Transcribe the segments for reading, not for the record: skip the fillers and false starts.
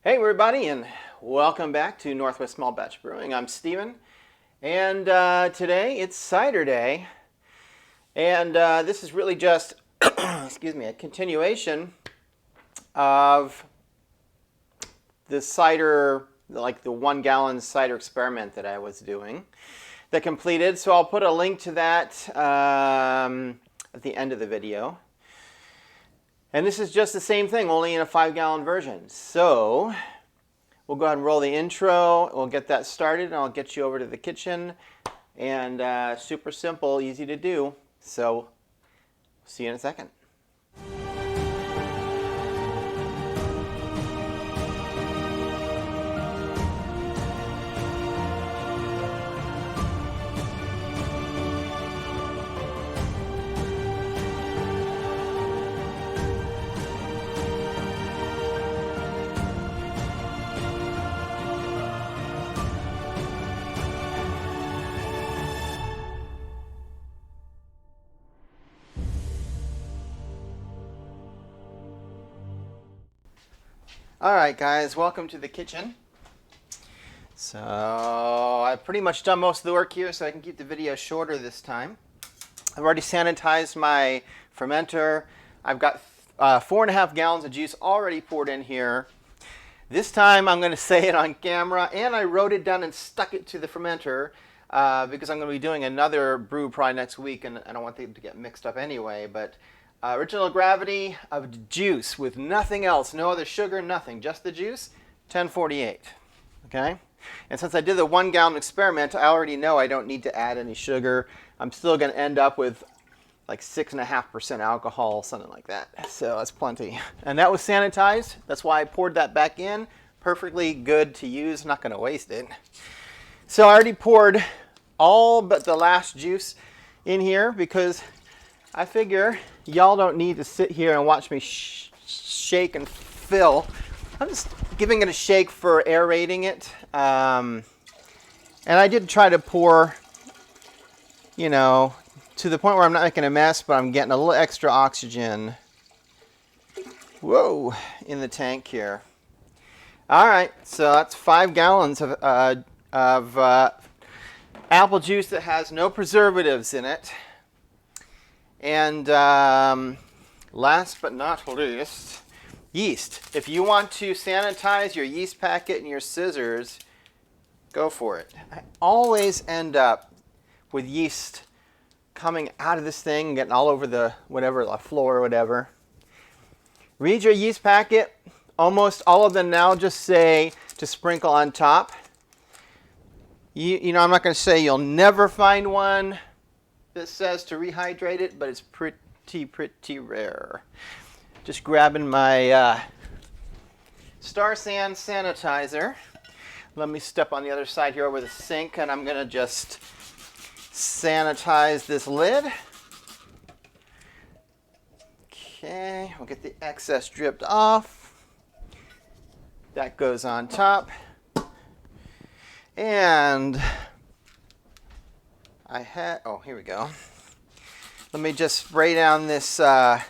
Hey everybody, and welcome back to Northwest Small Batch Brewing. I'm Steven, and today it's cider day, and this is really just excuse me, a continuation of the cider, like the 1 gallon cider experiment that I was doing that completed. So I'll put a link to that at the end of the video. And this is just the same thing, only in a 5 gallon version. So we'll go ahead and roll the intro. We'll get that started, and I'll get you over to the kitchen. And super simple, easy to do. So see you in a second. All right, guys, welcome to the kitchen. So I've pretty much done most of the work here, so I can keep the video shorter this time. I've already sanitized my fermenter. I've got 4.5 gallons of juice already poured in here. This time I'm going to say it on camera, and I wrote it down and stuck it to the fermenter because I'm going to be doing another brew probably next week, and I don't want them to get mixed up anyway. But original gravity of juice with nothing else, no other sugar, nothing, just the juice, 1048. Okay? And since I did the 1 gallon experiment, I already know I don't need to add any sugar. I'm still going to end up with like 6.5% alcohol, something like that. So that's plenty. And that was sanitized. That's why I poured that back in. Perfectly good to use. I'm not going to waste it. So I already poured all but the last juice in here because I figure y'all don't need to sit here and watch me shake and fill. I'm just giving it a shake for aerating it. And I did try to pour, you know, to the point where I'm not making a mess, but I'm getting a little extra oxygen. Whoa, in the tank here. All right, so that's 5 gallons of apple juice that has no preservatives in it. And last but not least, yeast. If you want to sanitize your yeast packet and your scissors, go for it. I always end up with yeast coming out of this thing, getting all over the floor or whatever. Read your yeast packet. Almost all of them now just say to sprinkle on top. You know, I'm not going to say you'll never find one that says to rehydrate it, but it's pretty rare. Just grabbing my Star San sanitizer. Let me step on the other side here over the sink, and I'm going to just sanitize this lid. Okay, we'll get the excess dripped off. That goes on top. And here we go. Let me just spray down this, and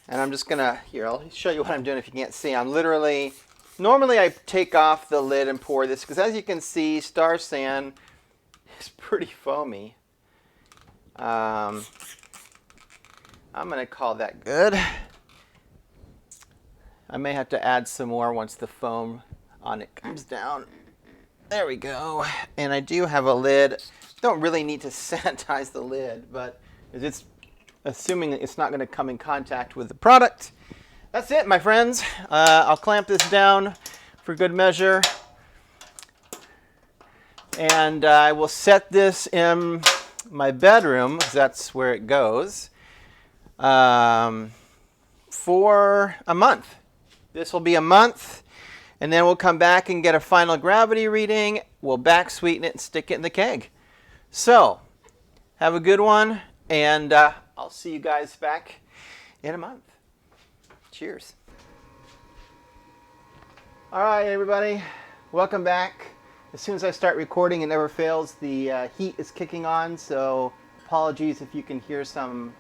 I'm just gonna, I'll show you what I'm doing if you can't see. Normally I take off the lid and pour this, because as you can see, Star San is pretty foamy. I'm gonna call that good. I may have to add some more once the foam on it comes down. There we go. And I do have a lid. Don't really need to sanitize the lid, but it's assuming that it's not going to come in contact with the product. That's it, my friends. I'll clamp this down for good measure. And I will set this in my bedroom, because that's where it goes, for a month. This will be a month. And then we'll come back and get a final gravity reading. We'll back sweeten it and stick it in the keg. So, have a good one, and I'll see you guys back in a month. Cheers. All right, everybody. Welcome back. As soon as I start recording, it never fails. The heat is kicking on, so apologies if you can hear some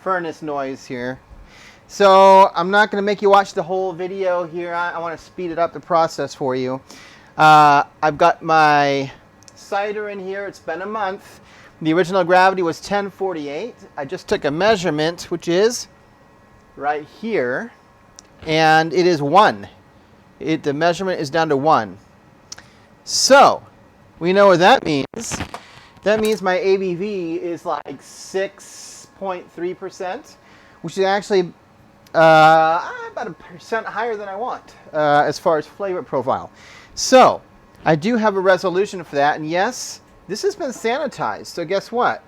furnace noise here. So I'm not going to make you watch the whole video here. I want to speed it up the process for you. I've got my cider in here. It's been a month. The original gravity was 1048. I just took a measurement, which is right here, and it is 1. The measurement is down to 1. So we know what that means. That means my ABV is like 6.3%, which is actually about a percent higher than I want as far as flavor profile. So I do have a resolution for that, and yes, this has been sanitized. So guess what?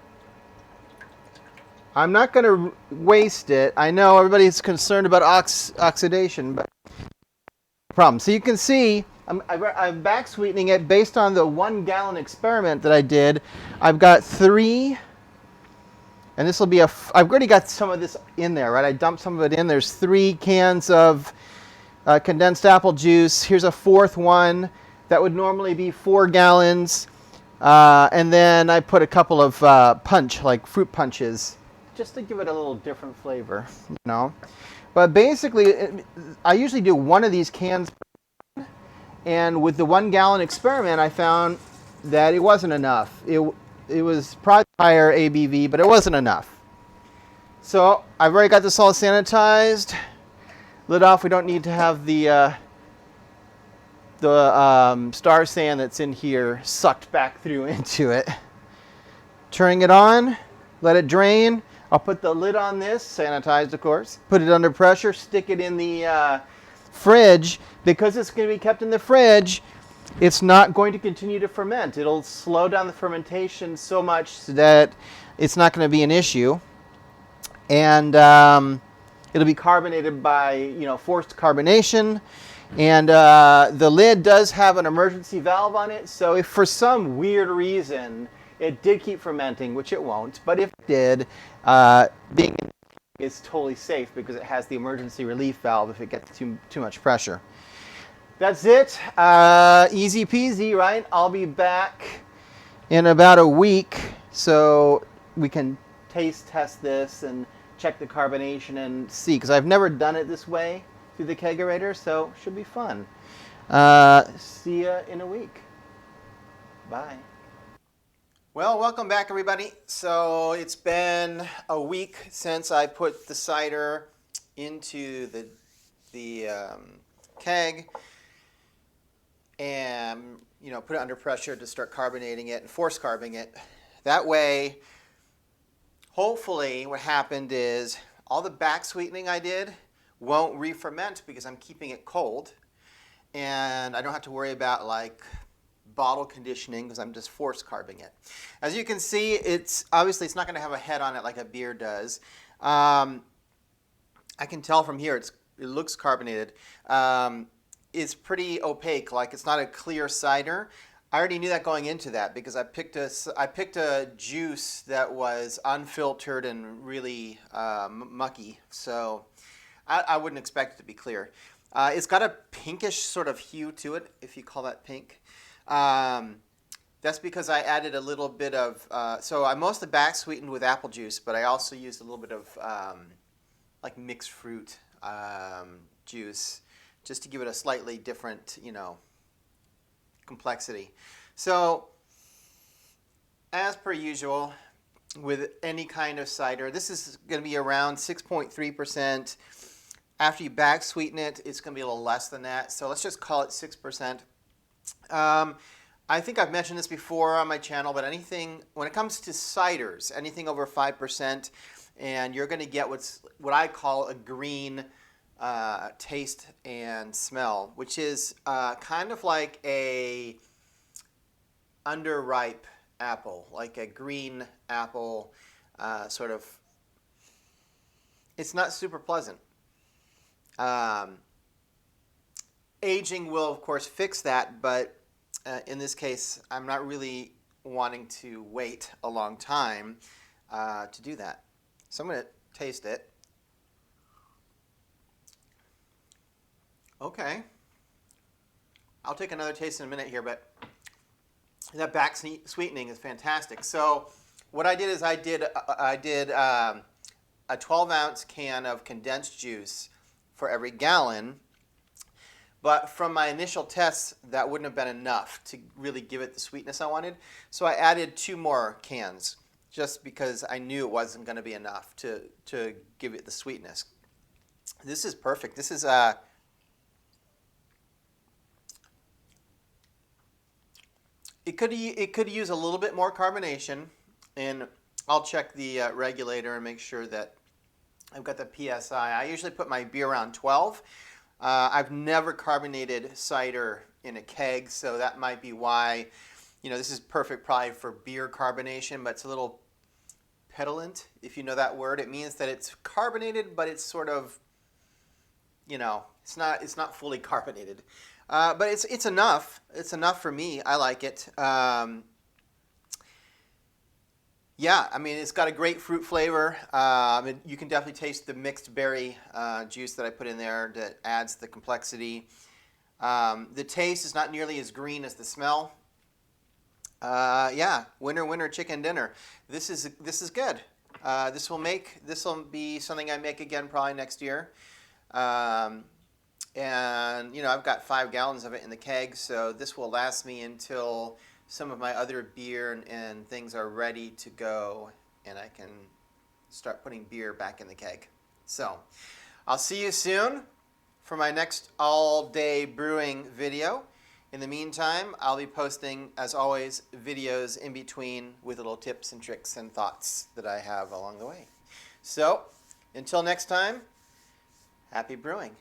I'm not going to waste it. I know everybody's concerned about oxidation, but problem. So you can see I'm back sweetening it based on the 1 gallon experiment that I did. I've got 3. And this will be I've already got some of this in there, right? I dumped some of it in. There's 3 cans of condensed apple juice. Here's a 4th one. That would normally be 4 gallons. And then I put a couple of like fruit punches, just to give it a little different flavor, you know. But basically, I usually do 1 of these cans. And with the 1 gallon experiment, I found that it wasn't enough. It was probably higher ABV, but it wasn't enough. So I've already got this all sanitized. Lid off. We don't need to have the star sand that's in here sucked back through into it. Turning it on, let it drain. I'll put the lid on this, sanitized of course. Put it under pressure, stick it in the fridge. Because it's going to be kept in the fridge, it's not going to continue to ferment. It'll slow down the fermentation so much that it's not going to be an issue. And it'll be carbonated by, forced carbonation. And the lid does have an emergency valve on it. So if for some weird reason it did keep fermenting, which it won't, but if it did, being is totally safe because it has the emergency relief valve if it gets too much pressure. That's it. Easy peasy, right? I'll be back in about a week so we can taste test this and check the carbonation and see, because I've never done it this way through the kegerator, so it should be fun. See ya in a week. Bye. Well, welcome back, everybody. So it's been a week since I put the cider into the keg and put it under pressure to start carbonating it and force carbing it. That way, hopefully what happened is all the back sweetening I did won't re-ferment because I'm keeping it cold, and I don't have to worry about like bottle conditioning because I'm just force carbing it. As you can see, it's not going to have a head on it like a beer does. I can tell from here it looks carbonated. It's pretty opaque, like it's not a clear cider. I already knew that going into that because I picked a juice that was unfiltered and really mucky, so I wouldn't expect it to be clear. It's got a pinkish sort of hue to it, if you call that pink. That's because I added a little bit of, so I mostly back sweetened with apple juice, but I also used a little bit of like mixed fruit juice, just to give it a slightly different, complexity. So, as per usual, with any kind of cider, this is going to be around 6.3%. After you back sweeten it, it's going to be a little less than that. So let's just call it 6%. I think I've mentioned this before on my channel, but when it comes to ciders, anything over 5%, and you're going to get what I call a green taste and smell, which is kind of like a underripe apple, like a green apple, sort of. It's not super pleasant. Aging will, of course, fix that, but in this case, I'm not really wanting to wait a long time to do that. So I'm going to taste it. Okay. I'll take another taste in a minute here, but that back sweetening is fantastic. So what I did is I did a 12-ounce can of condensed juice for every gallon. But from my initial tests, that wouldn't have been enough to really give it the sweetness I wanted. So I added 2 more cans just because I knew it wasn't going to be enough to give it the sweetness. This is perfect. This is it could use a little bit more carbonation, and I'll check the regulator and make sure that I've got the PSI. I usually put my beer around 12. I've never carbonated cider in a keg, so that might be why, this is perfect probably for beer carbonation, but it's a little petulant, if you know that word. It means that it's carbonated, but it's sort of, it's not fully carbonated. But it's enough. It's enough for me. I like it. Yeah, I mean, it's got a great fruit flavor. You can definitely taste the mixed berry juice that I put in there that adds the complexity. The taste is not nearly as green as the smell. Yeah, winner chicken dinner. This is good. This will be something I make again probably next year. And I've got 5 gallons of it in the keg, so this will last me until some of my other beer and things are ready to go, and I can start putting beer back in the keg. So I'll see you soon for my next all-day brewing video. In the meantime, I'll be posting, as always, videos in between with little tips and tricks and thoughts that I have along the way. So until next time, happy brewing.